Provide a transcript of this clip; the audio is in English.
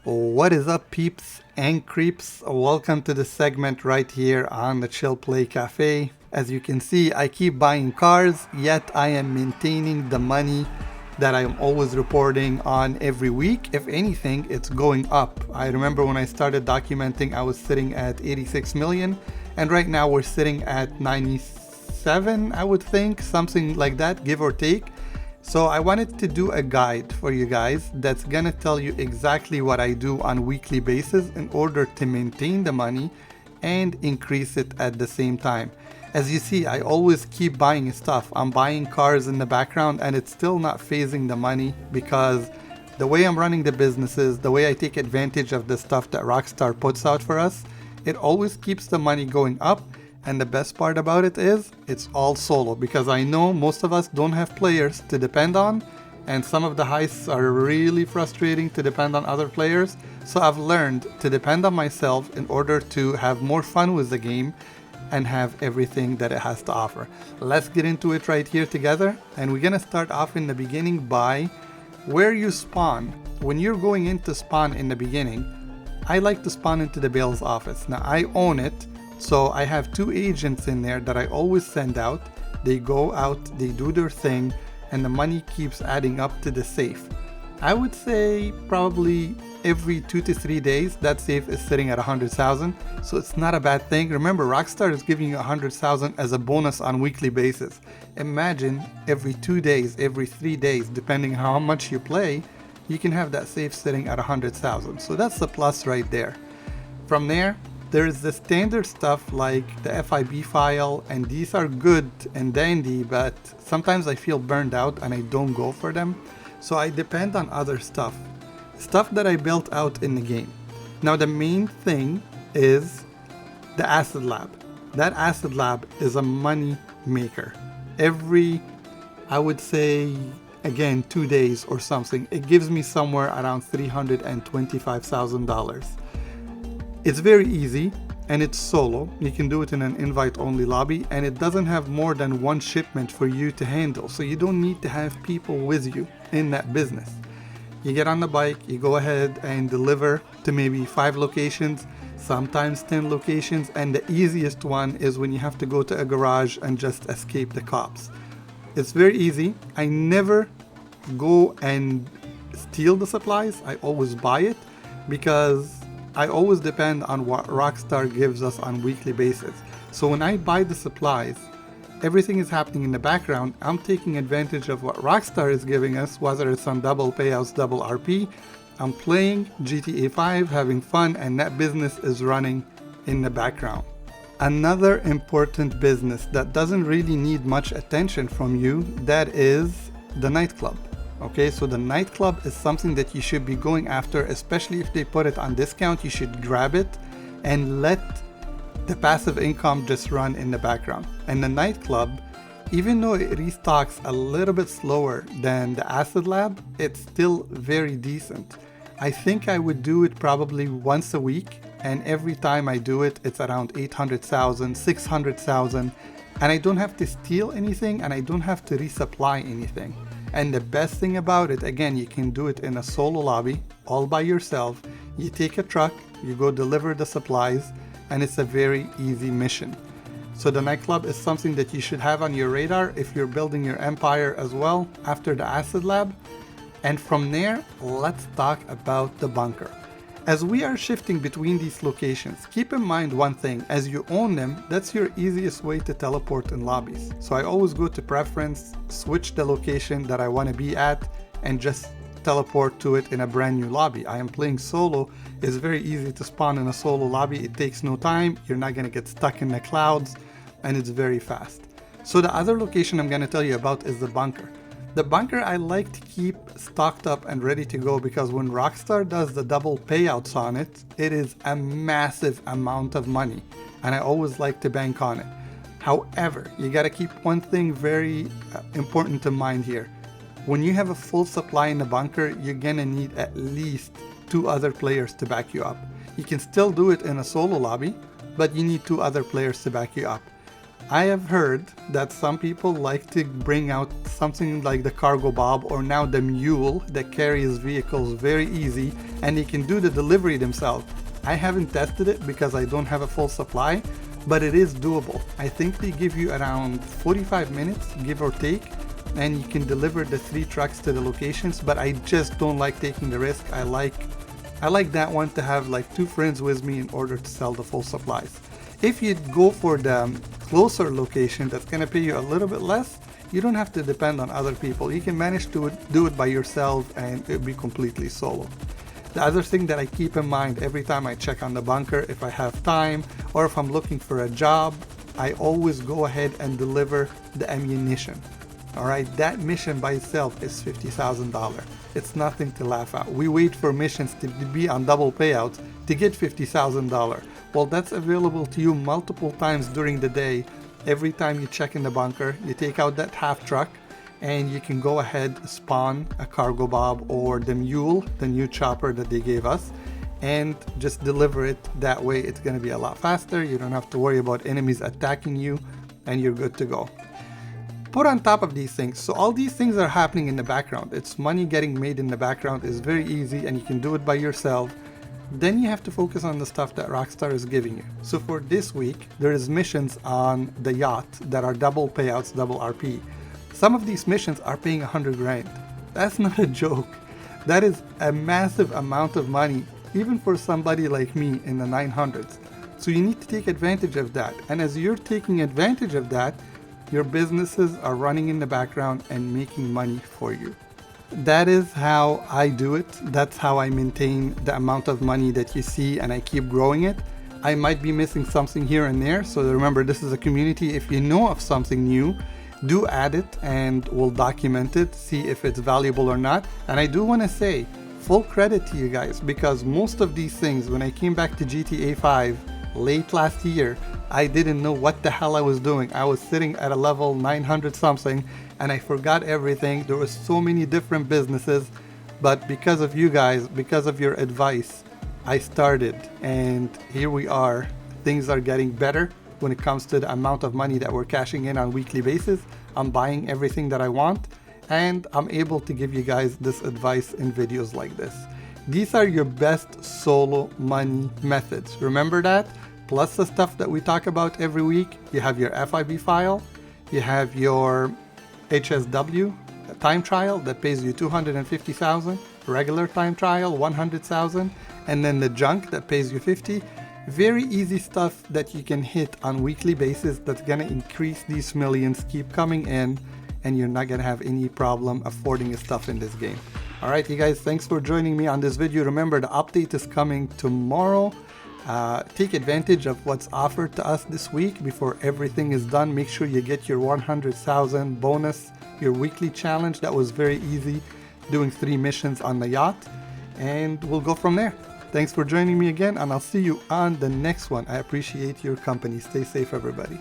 What is up, peeps and creeps? Welcome to the segment right here on the Chill Play Cafe. As you can see, I keep buying cars, yet I am maintaining the money that I'm always reporting on every week. If anything, it's going up. I remember when I started documenting, I was sitting at 86 million, and right now we're sitting at 97, I would think, something like that, give or take. So I wanted to do a guide for you guys that's gonna tell you exactly what I do on a weekly basis in order to maintain the money and increase it at the same time. As you see, I always keep buying stuff. I'm buying cars in the background and it's still not phasing the money because the way I'm running the businesses, the way I take advantage of the stuff that Rockstar puts out for us, it always keeps the money going up. And the best part about it is, it's all solo, because I know most of us don't have players to depend on, and some of the heists are really frustrating to depend on other players, so I've learned to depend on myself in order to have more fun with the game and have everything that it has to offer. Let's get into it right here together, and we're gonna start off in the beginning by where you spawn. When you're going in to spawn in the beginning, I like to spawn into the Bale's office. Now I own it, so I have 2 agents in there that I always send out. They go out, they do their thing, and the money keeps adding up to the safe. I would say probably every 2 to 3 days that safe is sitting at 100,000, so it's not a bad thing. Remember, Rockstar is giving you 100,000 as a bonus on weekly basis. Imagine every 2 days, every 3 days, depending how much you play, you can have that safe sitting at 100,000. So that's the plus right there. From there, there's the standard stuff like the FIB file, and these are good and dandy, but sometimes I feel burned out and I don't go for them. So I depend on other stuff that I built out in the game. Now the main thing is the Acid Lab. That Acid Lab is a money maker. Every, I would say, again, 2 days or something, it gives me somewhere around $325,000. It's very easy and it's solo. You can do it in an invite-only lobby, and it doesn't have more than 1 shipment for you to handle, so you don't need to have people with you in that business. You get on the bike, you go ahead and deliver to maybe 5 locations, sometimes 10 locations, and the easiest one is when you have to go to a garage and just escape the cops. It's very easy. I never go and steal the supplies. I always buy it because I always depend on what Rockstar gives us on a weekly basis. So when I buy the supplies, everything is happening in the background. I'm taking advantage of what Rockstar is giving us, whether it's on double payouts, double RP. I'm playing GTA 5, having fun, and that business is running in the background. Another important business that doesn't really need much attention from you, that is the nightclub. Okay, so the nightclub is something that you should be going after, especially if they put it on discount. You should grab it and let the passive income just run in the background. And the nightclub, even though it restocks a little bit slower than the Acid Lab, it's still very decent. I think I would do it probably once a week, and every time I do it, it's around 800,000, 600,000, and I don't have to steal anything and I don't have to resupply anything. And the best thing about it, again, you can do it in a solo lobby, all by yourself. You take a truck, you go deliver the supplies, and it's a very easy mission. So the nightclub is something that you should have on your radar if you're building your empire as well after the Acid Lab. And from there, let's talk about the bunker. As we are shifting between these locations, keep in mind one thing: as you own them, that's your easiest way to teleport in lobbies. So I always go to preference, switch the location that I want to be at, and just teleport to it in a brand new lobby. I am playing solo. It's very easy to spawn in a solo lobby. It takes no time. You're not going to get stuck in the clouds, and it's very fast. So the other location I'm going to tell you about is the bunker. The bunker I like to keep stocked up and ready to go because when Rockstar does the double payouts on it, it is a massive amount of money, and I always like to bank on it. However, you gotta keep one thing very important in mind here. When you have a full supply in the bunker, you're gonna need at least 2 other players to back you up. You can still do it in a solo lobby, but you need 2 other players to back you up. I have heard that some people like to bring out something like the cargo bob or now the mule that carries vehicles very easy, and they can do the delivery themselves. I haven't tested it because I don't have a full supply, but it is doable. I think they give you around 45 minutes, give or take, and you can deliver the 3 trucks to the locations, but I just don't like taking the risk. I like that one to have like 2 friends with me in order to sell the full supplies. If you go for the closer location that's going to pay you a little bit less, you don't have to depend on other people. You can manage to do it by yourself and it'll be completely solo. The other thing that I keep in mind every time I check on the bunker, if I have time or if I'm looking for a job, I always go ahead and deliver the ammunition. Alright, that mission by itself is $50,000. It's nothing to laugh at. We wait for missions to be on double payouts to get $50,000. Well, that's available to you multiple times during the day. Every time you check in the bunker, you take out that half truck and you can go ahead, spawn a cargo bob or the mule, the new chopper that they gave us, and just deliver it. That way it's going to be a lot faster. You don't have to worry about enemies attacking you and you're good to go. Put on top of these things, so all these things are happening in the background. It's money getting made in the background. Is very easy and you can do it by yourself. Then you have to focus on the stuff that Rockstar is giving you. So for this week, there is missions on the yacht that are double payouts, double RP. Some of these missions are paying 100 grand. That's not a joke. That is a massive amount of money, even for somebody like me in the 900s. So you need to take advantage of that. And as you're taking advantage of that, your businesses are running in the background and making money for you. That is how I do it. That's how I maintain the amount of money that you see, and I keep growing it. I might be missing something here and there, so remember, this is a community. If you know of something new, do add it and we'll document it, see if it's valuable or not. And I do want to say full credit to you guys, because most of these things, when I came back to GTA 5 late last year, I didn't know what the hell I was doing. I was sitting at a level 900 something and I forgot everything. There were so many different businesses, but because of you guys, because of your advice, I started, and here we are. Things are getting better when it comes to the amount of money that we're cashing in on a weekly basis. I'm buying everything that I want, and I'm able to give you guys this advice in videos like this. These are your best solo money methods. Remember that? Plus the stuff that we talk about every week. You have your FIB file, you have your HSW time trial that pays you 250,000, regular time trial 100,000, and then the junk that pays you 50. Very easy stuff that you can hit on weekly basis that's gonna increase these millions, keep coming in, and you're not gonna have any problem affording your stuff in this game. Alright you guys, thanks for joining me on this video. Remember, the update is coming tomorrow. Take advantage of what's offered to us this week before everything is done. Make sure you get your 100,000 bonus, your weekly challenge. That was very easy, doing 3 missions on the yacht, and we'll go from there. Thanks for joining me again, and I'll see you on the next one. I appreciate your company. Stay safe, everybody.